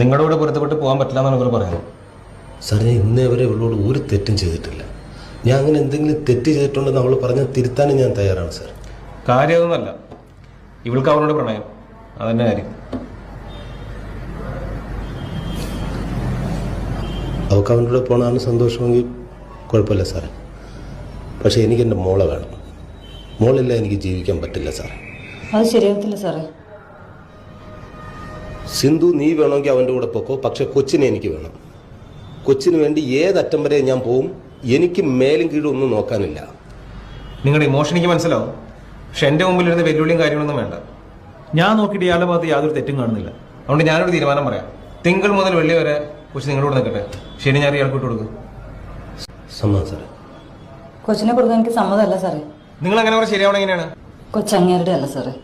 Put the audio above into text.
നിങ്ങളുടെ കൂടെ പൊരുത്തപ്പെട്ട് പോകാൻ പറ്റില്ല എന്നാണ് ഇവർ പറയുന്നത്. സാറേ, ഞാൻ ഇന്നേ വരെ ഇവളോട് ഒരു തെറ്റും ചെയ്തിട്ടില്ല. ഞാൻ അങ്ങനെ എന്തെങ്കിലും തെറ്റ് ചെയ്തിട്ടുണ്ടെന്ന് അവൾ പറഞ്ഞാൽ തിരുത്താനും ഞാൻ തയ്യാറാണ് സാർ. കാര്യമൊന്നുമല്ല, ഇവൾക്ക് അവനോട് പ്രണയം, അതന്നെ കാര്യം. അവൾക്ക് അവൻ്റെ കൂടെ പോകണമെന്ന് സന്തോഷമെങ്കിൽ കുഴപ്പമില്ല സാറേ. പക്ഷേ എനിക്ക് എൻ്റെ മോളെ വേണം. മോളില്ല എനിക്ക് ജീവിക്കാൻ പറ്റില്ല സാറേ. അത് ശരിയാകത്തില്ല സാറേ. സിന്ധു, നീ വേണമെങ്കിൽ അവൻ്റെ കൂടെ പൊക്കോ, പക്ഷെ കൊച്ചിനെ എനിക്ക് വേണം. കൊച്ചിന് വേണ്ടി ഏതറ്റം വരെ ഞാൻ പോവും. എനിക്ക് മേലും കീഴും ഒന്നും നോക്കാനില്ല. നിങ്ങളുടെ ഇമോഷൻ എനിക്ക് മനസ്സിലാവും, പക്ഷെ എൻ്റെ മുമ്പിൽ ഇരുന്ന് വെല്ലുവിളിയും കാര്യങ്ങളൊന്നും വേണ്ട. ഞാൻ നോക്കിയിട്ട് ഇയാളുടെ ഭാഗത്ത് യാതൊരു തെറ്റും കാണുന്നില്ല. അതുകൊണ്ട് ഞാനൊരു തീരുമാനം പറയാം. തിങ്കൾ മുതൽ വെള്ളി വരെ കൊച്ചു നിങ്ങളുടെ കൂടെ നിൽക്കട്ടെ. ശനി ഞാൻ ഇയാൾക്ക് വിട്ടു കൊടുക്കും. സമ്മതം സാറേ. കൊച്ചിനെ കൊടുക്കാൻ എനിക്ക് സമ്മതമല്ല സാറേ. നിങ്ങൾ അങ്ങനെ പറഞ്ഞാൽ ശരിയാവണം എങ്ങനെയാണ്? കൊച്ചങ്ങേരുടെ അല്ല സാറേ.